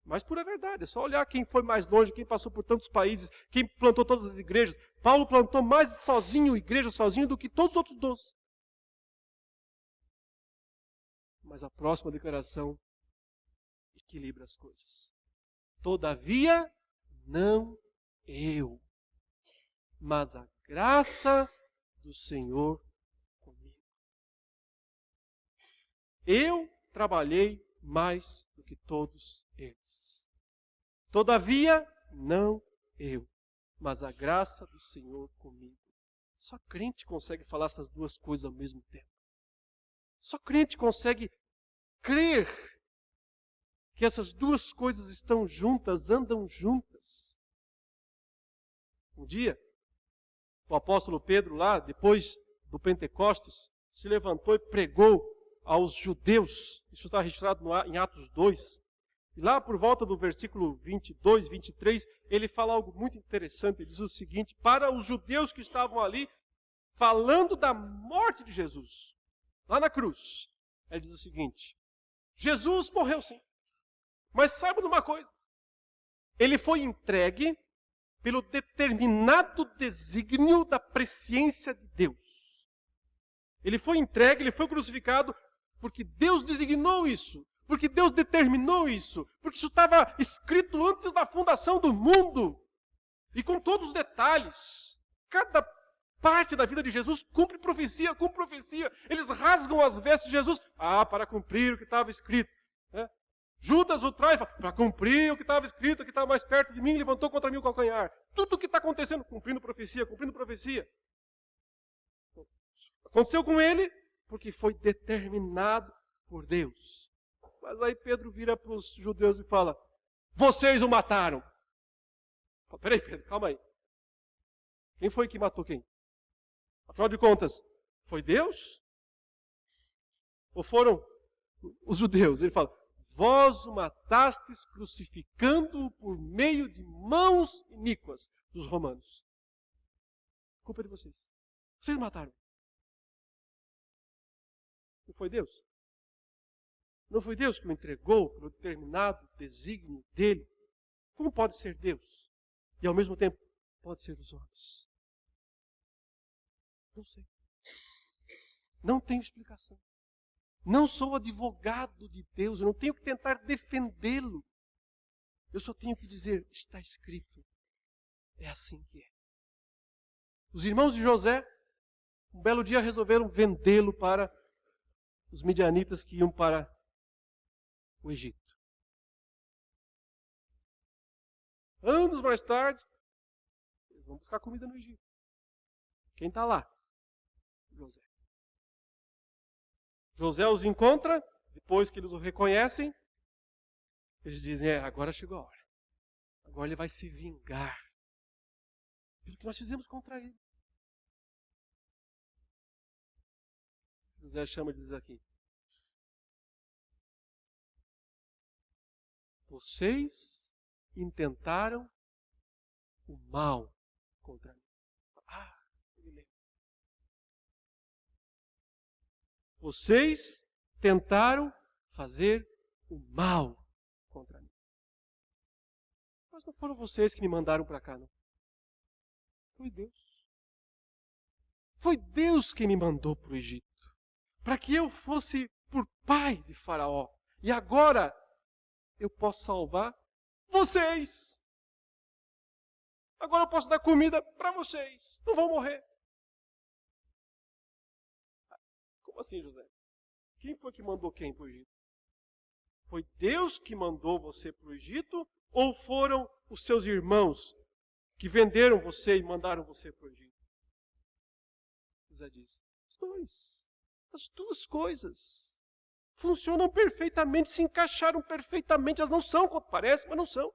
Mas pura verdade. É só olhar quem foi mais longe, quem passou por tantos países, quem plantou todas as igrejas. Paulo plantou mais sozinho, igreja sozinho, do que todos os outros 12. Mas a próxima declaração equilibra as coisas. Todavia, não eu, mas a graça do Senhor comigo. Eu trabalhei mais do que todos eles. Todavia, não eu, mas a graça do Senhor comigo. Só crente consegue falar essas duas coisas ao mesmo tempo. Só crente consegue crer que essas duas coisas estão juntas, andam juntas. Um dia, o apóstolo Pedro lá, depois do Pentecostes, se levantou e pregou aos judeus. Isso está registrado em Atos 2. E lá por volta do versículo 22, 23, ele fala algo muito interessante. Ele diz o seguinte, para os judeus que estavam ali, falando da morte de Jesus, lá na cruz, ele diz o seguinte, Jesus morreu sim, mas saiba de uma coisa, ele foi entregue pelo determinado desígnio da presciência de Deus. Ele foi entregue, ele foi crucificado porque Deus designou isso, porque Deus determinou isso, porque isso estava escrito antes da fundação do mundo, e com todos os detalhes. Cada parte da vida de Jesus cumpre profecia, cumpre profecia. Eles rasgam as vestes de Jesus, para cumprir o que estava escrito. Né? Judas o trai, para cumprir o que estava escrito, que estava mais perto de mim, levantou contra mim o calcanhar. Tudo o que está acontecendo, cumprindo profecia, cumprindo profecia. Aconteceu com ele, porque foi determinado por Deus. Mas aí Pedro vira para os judeus e fala, vocês o mataram. Peraí, Pedro, calma aí. Quem foi que matou quem? Afinal de contas, foi Deus? Ou foram os judeus? Ele fala, vós o matastes crucificando-o por meio de mãos iníquas dos romanos. Culpa de vocês. Vocês mataram. Não foi Deus? Não foi Deus que o entregou pelo determinado desígnio dele? Como pode ser Deus? E ao mesmo tempo, pode ser os homens? Não sei. Não tenho explicação. Não sou advogado de Deus, eu não tenho que tentar defendê-lo. Eu só tenho que dizer, está escrito. É assim que é. Os irmãos de José, um belo dia resolveram vendê-lo para os midianitas que iam para o Egito. Anos mais tarde, eles vão buscar comida no Egito. Quem está lá? José. José os encontra, depois que eles o reconhecem, eles dizem, agora chegou a hora. Agora ele vai se vingar pelo que nós fizemos contra ele. José chama e diz aqui, vocês intentaram o mal contra mim. Ele lembra. Vocês tentaram fazer o mal contra mim. Mas não foram vocês que me mandaram para cá, não. Foi Deus. Foi Deus quem me mandou para o Egito. Para que eu fosse por pai de Faraó. E agora eu posso salvar vocês. Agora eu posso dar comida para vocês. Não vão morrer. Como assim, José? Quem foi que mandou quem para o Egito? Foi Deus que mandou você para o Egito? Ou foram os seus irmãos que venderam você e mandaram você para o Egito? José diz, os dois. As duas coisas funcionam perfeitamente, se encaixaram perfeitamente. Elas não são, como parece, mas não são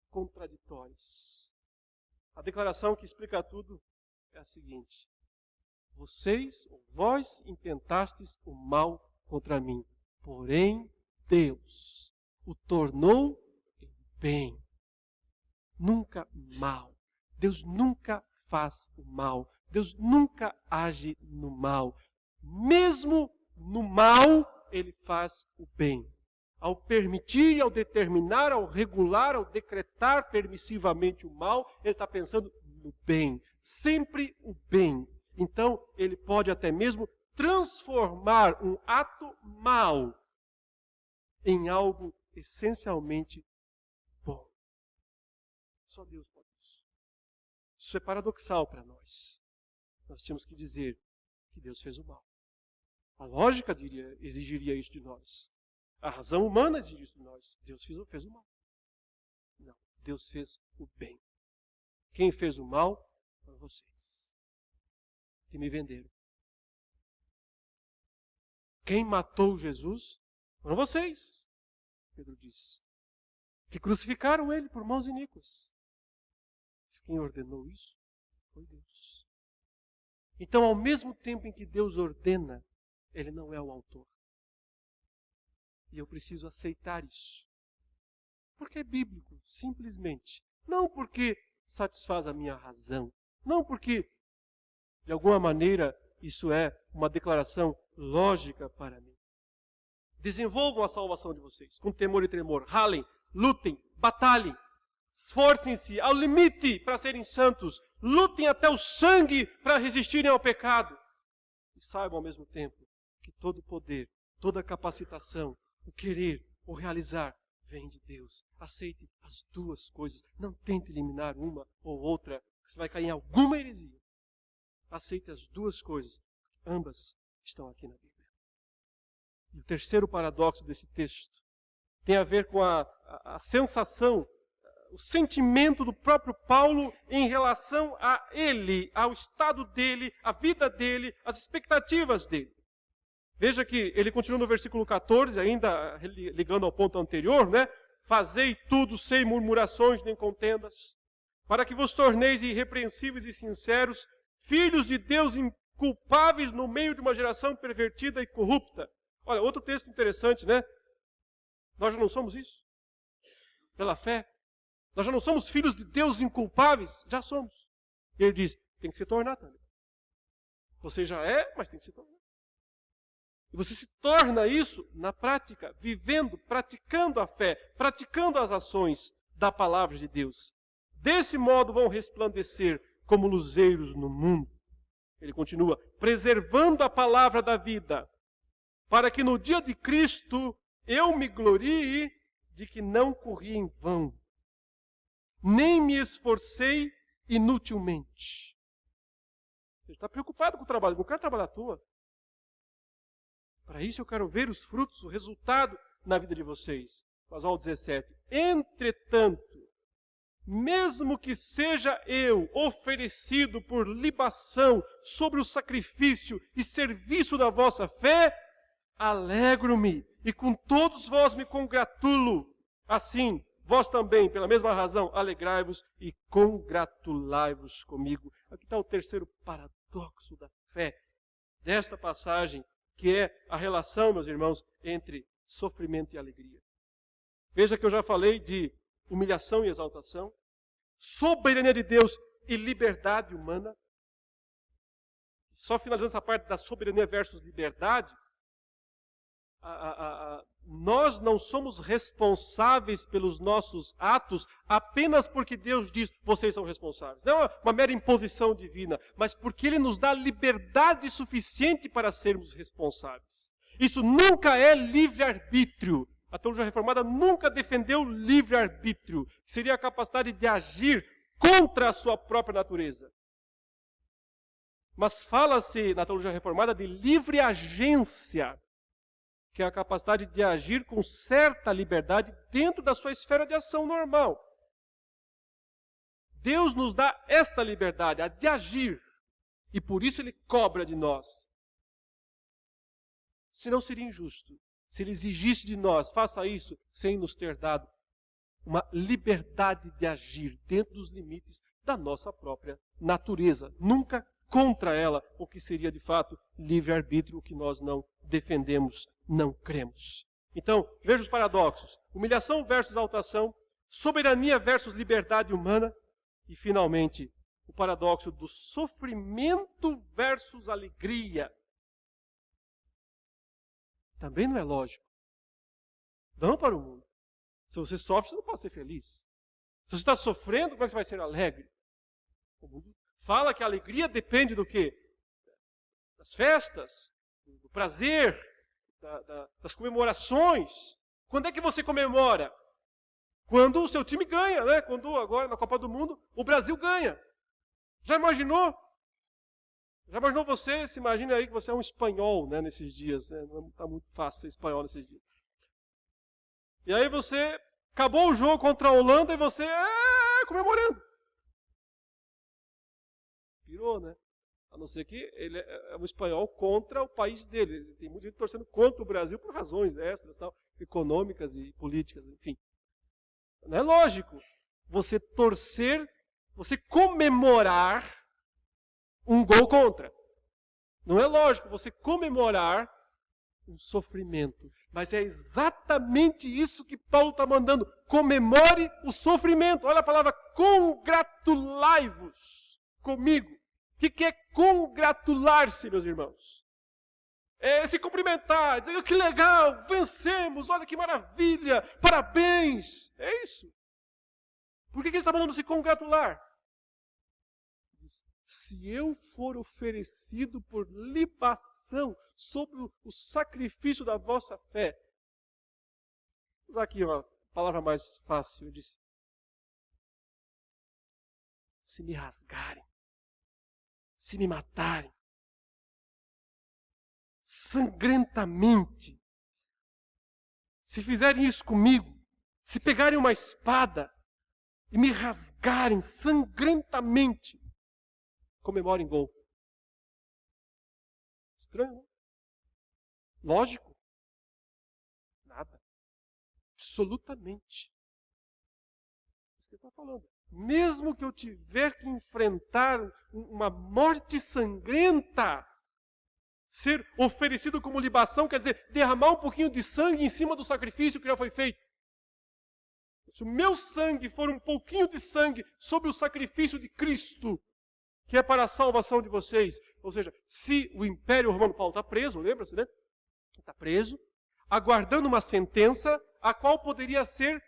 contraditórias. A declaração que explica tudo é a seguinte: vós intentastes o mal contra mim, porém Deus o tornou em bem. Nunca mal. Deus nunca faz o mal. Deus nunca age no mal. mesmo no mal, ele faz o bem. Ao permitir, ao determinar, ao regular, ao decretar permissivamente o mal, ele está pensando no bem. Sempre o bem. Então, ele pode até mesmo transformar um ato mau em algo essencialmente bom. Só Deus pode isso. Isso é paradoxal para nós. Nós temos que dizer que Deus fez o mal. A lógica exigiria isso de nós. A razão humana exige isso de nós. Deus fez o mal. Não, Deus fez o bem. Quem fez o mal foram vocês, que me venderam. Quem matou Jesus foram vocês, Pedro diz, que crucificaram ele por mãos iníquas. Mas quem ordenou isso foi Deus. Então, ao mesmo tempo em que Deus ordena, ele não é o autor. E eu preciso aceitar isso. Porque é bíblico, simplesmente. Não porque satisfaz a minha razão. Não porque, de alguma maneira, isso é uma declaração lógica para mim. Desenvolvam a salvação de vocês com temor e tremor. Ralem, lutem, batalhem. Esforcem-se ao limite para serem santos. Lutem até o sangue para resistirem ao pecado. E saibam ao mesmo tempo que todo o poder, toda a capacitação, o querer, o realizar, vem de Deus. Aceite as duas coisas. Não tente eliminar uma ou outra. Você vai cair em alguma heresia. Aceite as duas coisas. Ambas estão aqui na Bíblia. E o terceiro paradoxo desse texto tem a ver com a sensação, o sentimento do próprio Paulo em relação a ele, ao estado dele, à vida dele, às expectativas dele. Veja que ele continua no versículo 14, ainda ligando ao ponto anterior, né? Fazei tudo sem murmurações nem contendas, para que vos torneis irrepreensíveis e sinceros, filhos de Deus inculpáveis no meio de uma geração pervertida e corrupta. Olha, outro texto interessante, né? Nós já não somos isso? Pela fé. Nós já não somos filhos de Deus inculpáveis? Já somos. E ele diz, tem que se tornar também. Você já é, mas tem que se tornar. E você se torna isso na prática, vivendo, praticando a fé, praticando as ações da palavra de Deus. Desse modo vão resplandecer como luzeiros no mundo. Ele continua, preservando a palavra da vida, para que no dia de Cristo eu me glorie de que não corri em vão, nem me esforcei inutilmente. Você está preocupado com o trabalho, não quero trabalhar à toa. Para isso eu quero ver os frutos, o resultado na vida de vocês. Vazal 17. Entretanto, mesmo que seja eu oferecido por libação sobre o sacrifício e serviço da vossa fé, alegro-me e com todos vós me congratulo. Assim, vós também, pela mesma razão, alegrai-vos e congratulai-vos comigo. Aqui está o terceiro paradoxo da fé desta passagem, que é a relação, meus irmãos, entre sofrimento e alegria. Veja que eu já falei de humilhação e exaltação, soberania de Deus e liberdade humana. Só finalizando essa parte da soberania versus liberdade, nós não somos responsáveis pelos nossos atos apenas porque Deus diz, vocês são responsáveis. Não é uma mera imposição divina, mas porque Ele nos dá liberdade suficiente para sermos responsáveis. Isso nunca é livre-arbítrio. A teologia reformada nunca defendeu livre-arbítrio, que seria a capacidade de agir contra a sua própria natureza. Mas fala-se na teologia reformada de livre agência, que é a capacidade de agir com certa liberdade dentro da sua esfera de ação normal. Deus nos dá esta liberdade, a de agir, e por isso Ele cobra de nós. Senão seria injusto se Ele exigisse de nós, faça isso, sem nos ter dado uma liberdade de agir dentro dos limites da nossa própria natureza. Nunca contra ela, o que seria de fato livre-arbítrio, o que nós não defendemos, não cremos. Então, veja os paradoxos. Humilhação versus exaltação, soberania versus liberdade humana e, finalmente, o paradoxo do sofrimento versus alegria. Também não é lógico. Não para o mundo. Se você sofre, você não pode ser feliz. Se você está sofrendo, como é que você vai ser alegre? O mundo fala que a alegria depende do quê? Das festas, do prazer, das comemorações. Quando é que você comemora? Quando o seu time ganha, né? Quando agora na Copa do Mundo o Brasil ganha. Já imaginou? Já imaginou você? Se imagina aí que você é um espanhol, né, nesses dias. Né? Não está muito fácil ser espanhol nesses dias. E aí você acabou o jogo contra a Holanda e você comemorando. Pirou, né? A não ser que ele é um espanhol contra o país dele. Tem muita gente torcendo contra o Brasil por razões extras, tal, econômicas e políticas, enfim. Não é lógico você torcer, você comemorar um gol contra. Não é lógico você comemorar um sofrimento. Mas é exatamente isso que Paulo está mandando. Comemore o sofrimento. Olha a palavra congratulai-vos comigo. O que é congratular-se, meus irmãos? É se cumprimentar, dizer que legal, vencemos, olha que maravilha, parabéns. É isso. Por que ele está mandando se congratular? Se eu for oferecido por libação sobre o sacrifício da vossa fé. Vou usar aqui uma palavra mais fácil. Eu disse, se me rasgarem, se me matarem, sangrentamente, se fizerem isso comigo, se pegarem uma espada e me rasgarem sangrentamente, comemorem gol. Estranho, não? Lógico? Nada. Absolutamente. É isso que ele está falando. Mesmo que eu tiver que enfrentar uma morte sangrenta, ser oferecido como libação, quer dizer, derramar um pouquinho de sangue em cima do sacrifício que já foi feito. Se o meu sangue for um pouquinho de sangue sobre o sacrifício de Cristo, que é para a salvação de vocês, ou seja, se o Império Romano, Paulo está preso, lembra-se, né? Está preso, aguardando uma sentença, a qual poderia ser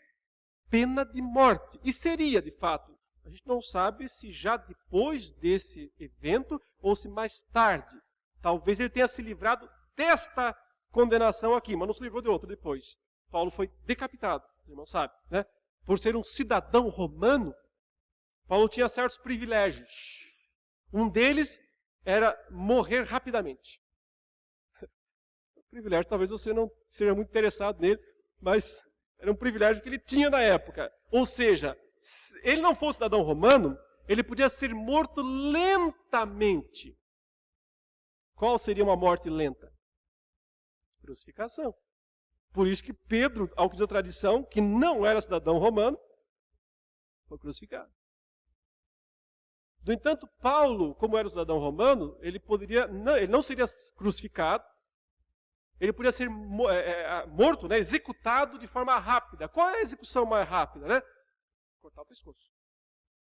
pena de morte. E seria, de fato. A gente não sabe se já depois desse evento ou se mais tarde. Talvez ele tenha se livrado desta condenação aqui, mas não se livrou de outra depois. Paulo foi decapitado, o irmão sabe, né? Por ser um cidadão romano, Paulo tinha certos privilégios. Um deles era morrer rapidamente. O privilégio, talvez você não seja muito interessado nele, mas era um privilégio que ele tinha na época. Ou seja, se ele não fosse cidadão romano, ele podia ser morto lentamente. Qual seria uma morte lenta? Crucificação. Por isso que Pedro, ao que diz a tradição, que não era cidadão romano, foi crucificado. No entanto, Paulo, como era um cidadão romano, ele não seria crucificado, ele podia ser morto, né, executado de forma rápida. Qual é a execução mais rápida? Né? Cortar o pescoço.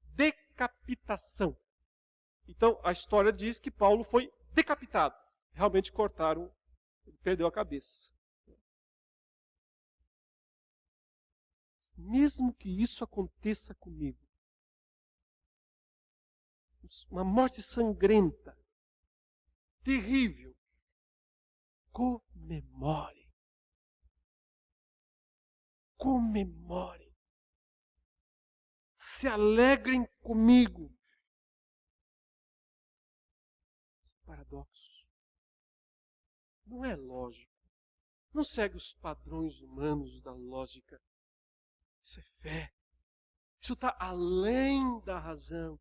Decapitação. Então, a história diz que Paulo foi decapitado. Realmente cortaram, ele perdeu a cabeça. Mesmo que isso aconteça comigo, uma morte sangrenta, terrível, comemorem. Comemorem. Se alegrem comigo. Paradoxo. Não é lógico. Não segue os padrões humanos da lógica. Isso é fé. Isso está além da razão.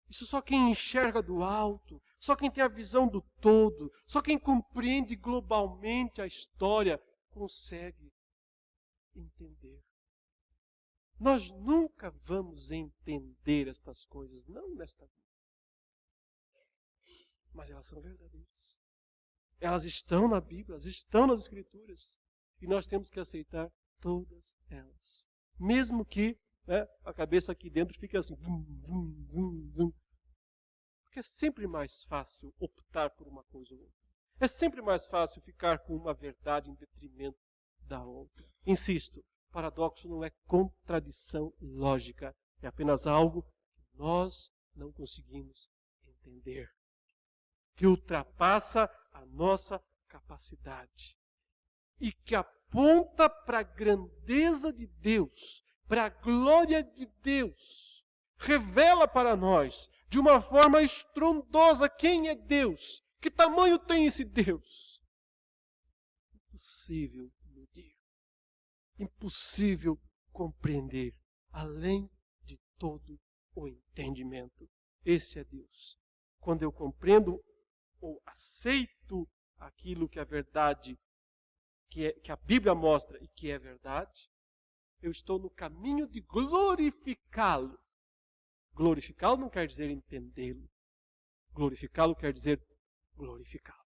Isso só quem enxerga do alto, só quem tem a visão do todo, só quem compreende globalmente a história consegue entender. Nós nunca vamos entender estas coisas, não nesta vida. Mas elas são verdadeiras. Elas estão na Bíblia, elas estão nas Escrituras. E nós temos que aceitar todas elas. Mesmo que, né, a cabeça aqui dentro fique assim. Porque é sempre mais fácil optar por uma coisa ou outra. É sempre mais fácil ficar com uma verdade em detrimento da outra. Insisto, paradoxo não é contradição lógica, é apenas algo que nós não conseguimos entender, que ultrapassa a nossa capacidade e que aponta para a grandeza de Deus, para a glória de Deus, revela para nós de uma forma estrondosa quem é Deus, que tamanho tem esse Deus. Impossível medir, impossível compreender, além de todo o entendimento. Esse é Deus. Quando eu compreendo ou aceito aquilo que é verdade, que a Bíblia mostra e que é verdade, eu estou no caminho de glorificá-lo. Glorificá-lo não quer dizer entendê-lo. Glorificá-lo quer dizer glorificá-lo.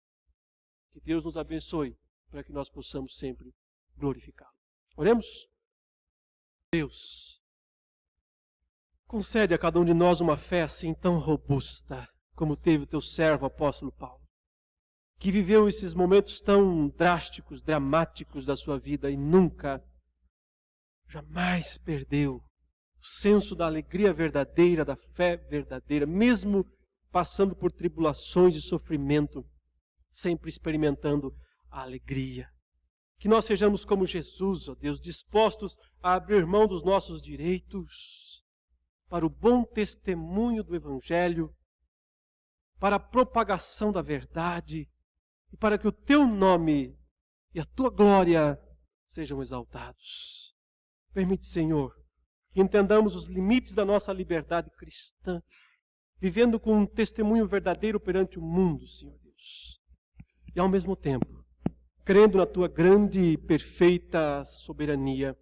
Que Deus nos abençoe para que nós possamos sempre glorificá-lo. Oremos. Deus, concede a cada um de nós uma fé assim tão robusta como teve o teu servo apóstolo Paulo, que viveu esses momentos tão drásticos, dramáticos da sua vida e nunca, jamais perdeu o senso da alegria verdadeira, da fé verdadeira, mesmo passando por tribulações e sofrimento, sempre experimentando a alegria. Que nós sejamos como Jesus, ó Deus, dispostos a abrir mão dos nossos direitos para o bom testemunho do Evangelho, para a propagação da verdade e para que o teu nome e a tua glória sejam exaltados. Permite, Senhor, que entendamos os limites da nossa liberdade cristã, vivendo com um testemunho verdadeiro perante o mundo, Senhor Deus. E ao mesmo tempo, crendo na tua grande e perfeita soberania,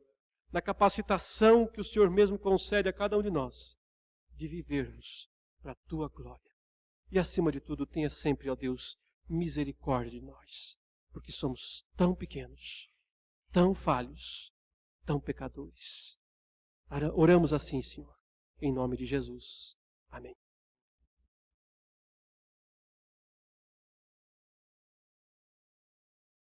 na capacitação que o Senhor mesmo concede a cada um de nós de vivermos para a tua glória. E acima de tudo, tenha sempre, ó Deus, misericórdia de nós, porque somos tão pequenos, tão falhos, tão pecadores. Oramos assim, Senhor, em nome de Jesus. Amém.